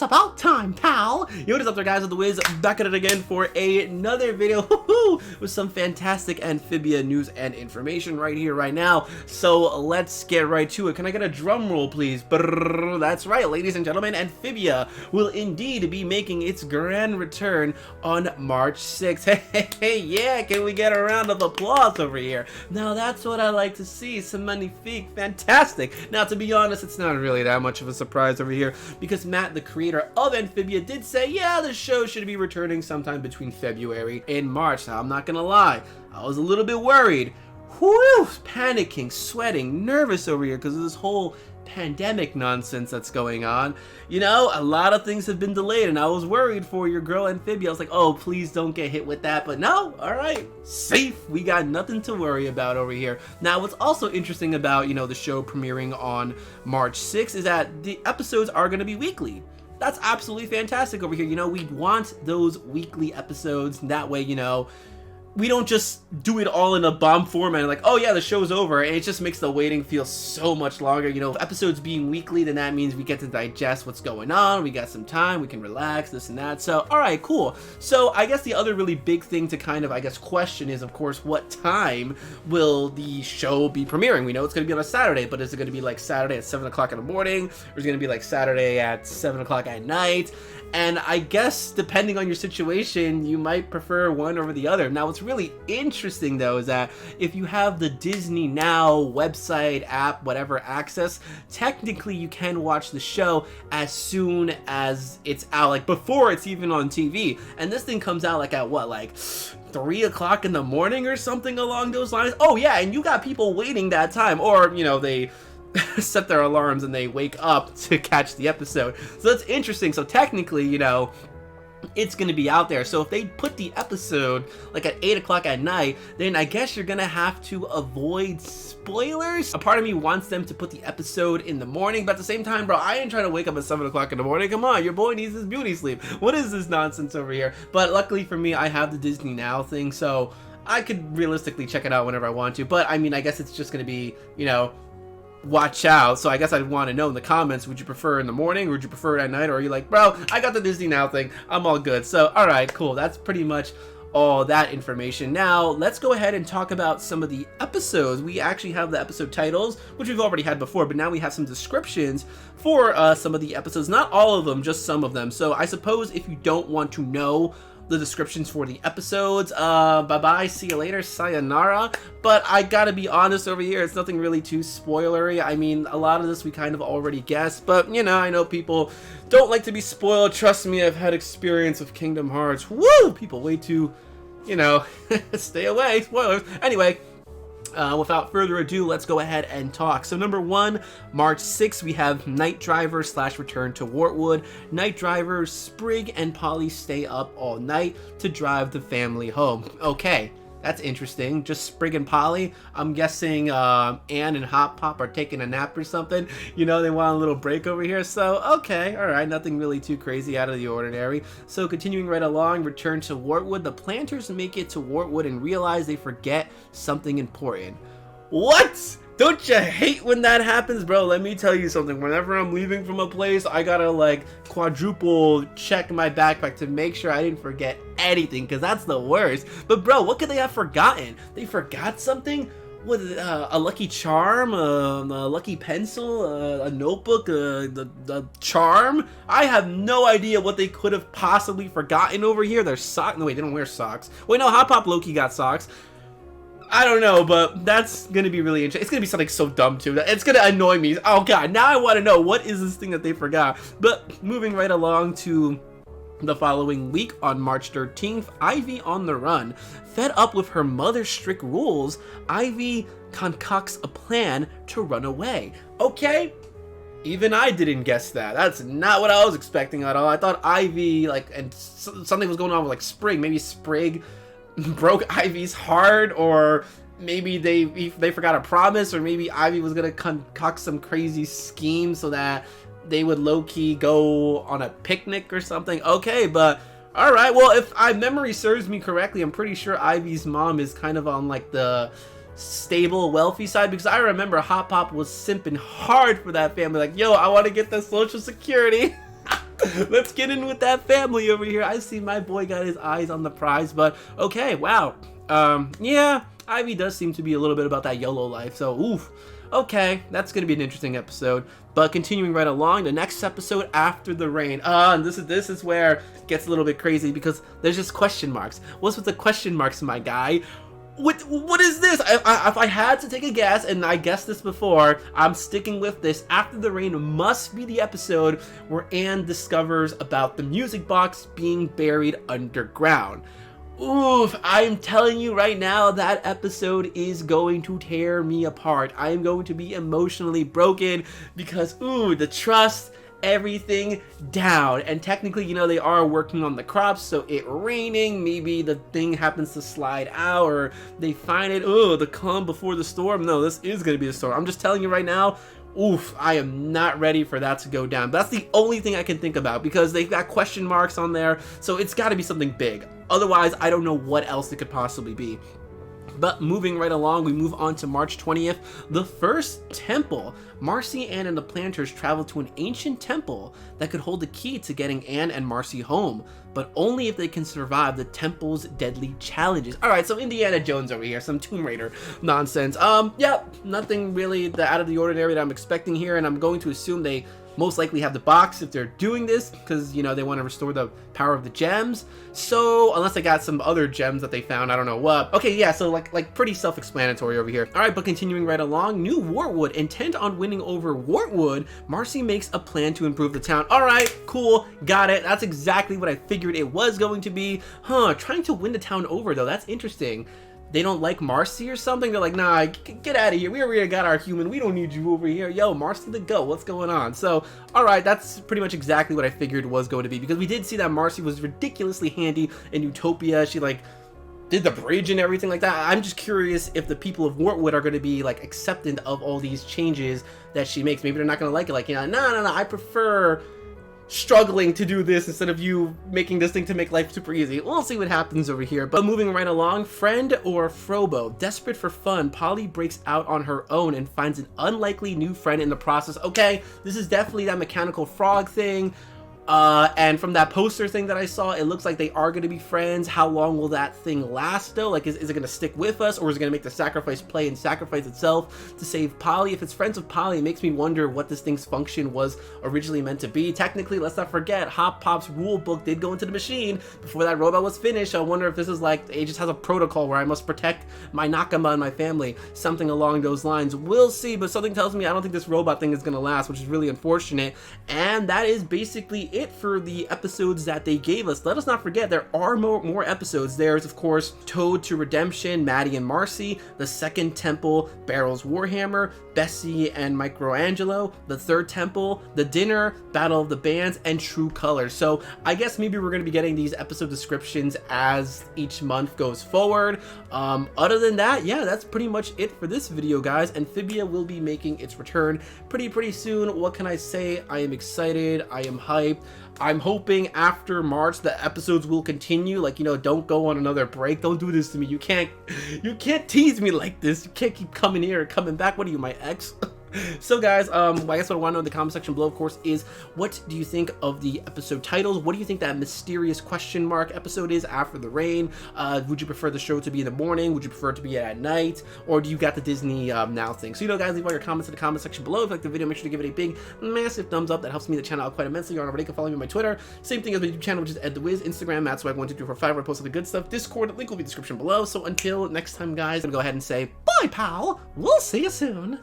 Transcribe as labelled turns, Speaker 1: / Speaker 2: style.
Speaker 1: about time, pal! Yo, what is up there, guys? With the Wiz, back at it again for another video with some fantastic Amphibia news and information right here, right now. So let's get right to it. Can I get a drum roll, please? Brrr, that's right, ladies and gentlemen. Amphibia will indeed be making its grand return on March 6th. Hey, yeah, can we get a round of applause over here? Now, that's what I like to see. Some magnifique, fantastic. Now, to be honest, it's not really that much of a surprise over here because Matt, the creator of Amphibia, did say, yeah, the show should be returning sometime between February and March. Now, I'm not gonna lie, I was a little bit worried. Whew, panicking, sweating, nervous over here because of this whole pandemic nonsense that's going on. You know, a lot of things have been delayed and I was worried for your girl Amphibia. I was like, oh, please don't get hit with that. But no, all right, safe. We got nothing to worry about over here. Now, what's also interesting about, you know, the show premiering on March 6th is that the episodes are going to be weekly. That's absolutely fantastic over here. You know, we want those weekly episodes. That way, you know, we don't just do it all in a bomb format like, oh yeah, the show's over, and it just makes the waiting feel so much longer. You know, if episodes being weekly, then that means we get to digest what's going on, we got some time, we can relax, this and that. So alright, cool. So I guess the other really big thing to kind of, I guess, question is, of course, what time will the show be premiering? We know it's going to be on a Saturday, but is it going to be like Saturday at 7 o'clock in the morning, or is it going to be like Saturday at 7 o'clock at night? And I guess depending on your situation, you might prefer one over the other. Now, what's really interesting though is that if you have the Disney Now website, app, whatever access, technically you can watch the show as soon as it's out, like before it's even on TV. And this thing comes out like at what, like 3 o'clock in the morning or something along those lines? Oh yeah, and you got people waiting that time, or you know, they set their alarms and they wake up to catch the episode. So that's interesting. So technically, you know, it's going to be out there. So if they put the episode like at 8 o'clock at night, then I guess you're going to have to avoid spoilers. A part of me wants them to put the episode in the morning, but at the same time, bro, I ain't trying to wake up at 7 o'clock in the morning. Come on, your boy needs his beauty sleep. What is this nonsense over here? But luckily for me, I have the Disney Now thing, so I could realistically check it out whenever I want to. But I mean, I guess it's just going to be, you know, watch out. So I guess I'd want to know in the comments, would you prefer in the morning or would you prefer it at night? Or are you like, bro, I got the Disney Now thing, I'm all good. So alright, cool. That's pretty much all that information. Now let's go ahead and talk about some of the episodes. We actually have the episode titles, which we've already had before, but now we have some descriptions for some of the episodes. Not all of them, just some of them. So I suppose if you don't want to know the descriptions for the episodes, bye-bye, see you later, sayonara. But I gotta be honest over here, it's nothing really too spoilery. I mean, a lot of this we kind of already guessed, but you know, I know people don't like to be spoiled. Trust me, I've had experience with Kingdom Hearts. Woo! People way too, you know, stay away, spoilers. Anyway, without further ado, let's go ahead and talk. So number 1, March 6th, we have Night Driver / Return to Wartwood. Night Driver, Sprig and Polly stay up all night to drive the family home. Okay, that's interesting. Just Sprig and Polly. I'm guessing Anne and Hop Pop are taking a nap or something. You know, they want a little break over here. So, okay, alright, nothing really too crazy out of the ordinary. So, continuing right along, Return to Wartwood. The planters make it to Wartwood and realize they forget something important. What? Don't you hate when that happens, bro? Let me tell you something. Whenever I'm leaving from a place, I gotta like quadruple check my backpack to make sure I didn't forget anything, because that's the worst. But bro, what could they have forgotten? They forgot something? What, a lucky charm, a lucky pencil, a notebook, the charm? I have no idea what they could have possibly forgotten over here. Their socks. No, wait, they don't wear socks. Wait, no, Hop Pop Loki got socks. I don't know, but that's gonna be really interesting. It's gonna be something so dumb too. It's gonna annoy me. Oh god, now I want to know, what is this thing that they forgot? But moving right along to the following week, on March 13th, Ivy on the run. Fed up with her mother's strict rules, Ivy concocts a plan to run away. Okay, even I didn't guess that. That's not what I was expecting at all. I thought Ivy, like, and something was going on with like Sprig. Maybe Sprig broke Ivy's heart, or maybe they forgot a promise, or maybe Ivy was gonna concoct some crazy scheme so that they would low-key go on a picnic or something. Okay, but alright, well, if my memory serves me correctly, I'm pretty sure Ivy's mom is kind of on like the stable, wealthy side, because I remember Hop Pop was simping hard for that family, like, yo, I want to get the Social Security. Let's get in with that family over here. I see my boy got his eyes on the prize, but okay, wow. Yeah, Ivy does seem to be a little bit about that YOLO life, so oof. Okay, that's gonna be an interesting episode. But continuing right along, the next episode, After the Rain. And this is where it gets a little bit crazy because there's just question marks. What's with the question marks, my guy? What is this? If I had to take a guess, and I guessed this before, I'm sticking with this. After the Rain must be the episode where Anne discovers about the music box being buried underground. Oof, I'm telling you right now, that episode is going to tear me apart. I am going to be emotionally broken because, ooh, the trust, everything down. And technically, you know, they are working on the crops, so it raining, maybe the thing happens to slide out, or they find it, oh, the calm before the storm. No, this is going to be the storm. I'm just telling you right now, oof, I am not ready for that to go down. That's the only thing I can think about because they've got question marks on there, so it's got to be something big. Otherwise, I don't know what else it could possibly be. But moving right along, we move on to March 20th, the first temple. Marcy, Anne, and the planters travel to an ancient temple that could hold the key to getting Anne and Marcy home, but only if they can survive the temple's deadly challenges. Alright, so Indiana Jones over here, some Tomb Raider nonsense. Yeah, nothing really out of the ordinary that I'm expecting here, and I'm going to assume they most likely have the box if they're doing this because, you know, they want to restore the power of the gems. So unless they got some other gems that they found, I don't know what. Okay, yeah, so like pretty self-explanatory over here. All right, but continuing right along, New Wartwood. Intent on winning over Wartwood, Marcy makes a plan to improve the town. All right, cool, got it. That's exactly what I figured it was going to be. Trying to win the town over though, that's interesting. They don't like Marcy or something? They're like, nah, get out of here. We already got our human. We don't need you over here. Yo, Marcy the go. What's going on? So, alright, that's pretty much exactly what I figured was going to be. Because we did see that Marcy was ridiculously handy in Utopia. She, like, did the bridge and everything like that. I'm just curious if the people of Wartwood are going to be, like, acceptant of all these changes that she makes. Maybe they're not going to like it. Like, you know, no, I prefer struggling to do this instead of you making this thing to make life super easy. We'll see what happens over here. But moving right along, Friend or Frobo. Desperate for fun, Polly breaks out on her own and finds an unlikely new friend in the process. Okay, this is definitely that mechanical frog thing. And from that poster thing that I saw, it looks like they are going to be friends. How long will that thing last though? Like, is it going to stick with us, or is it going to make the sacrifice play and sacrifice itself to save Polly? If it's friends with Polly, it makes me wonder what this thing's function was originally meant to be. Technically, let's not forget, Hop Pop's rule book did go into the machine before that robot was finished. I wonder if this is like, it just has a protocol where I must protect my Nakama and my family. Something along those lines. We'll see, but something tells me I don't think this robot thing is going to last, which is really unfortunate. And that is basically it for the episodes that they gave us. Let us not forget there are more episodes. There's of course Toad to Redemption, Maddie and Marcy, the second temple, Barrel's Warhammer, Bessie and Michelangelo, the third temple, the dinner, Battle of the Bands, and True Colors. So I guess maybe we're going to be getting these episode descriptions as each month goes forward. Other than that, yeah, that's pretty much it for this video, guys. Amphibia will be making its return pretty soon. What can I say? I am excited. I am hyped. I'm hoping after March the episodes will continue. Like, you know, don't go on another break. Don't do this to me. You can't tease me like this. You can't keep coming here and coming back. What are you, my ex? So guys, I guess what I want to know in the comment section below, of course, is what do you think of the episode titles? What do you think that mysterious question mark episode is, After the Rain? Would you prefer the show to be in the morning? Would you prefer it to be at night? Or do you got the Disney Now thing? So, you know, guys, leave all your comments in the comment section below. If you like the video, make sure to give it a big, massive thumbs up. That helps me the channel out quite immensely. You're already can follow me on my Twitter. Same thing as my YouTube channel, which is EdTheWiz. Instagram, that's why I want to do for 5 where I post all the good stuff. Discord, link will be in the description below. So until next time, guys, I'm gonna go ahead and say bye, pal. We'll see you soon.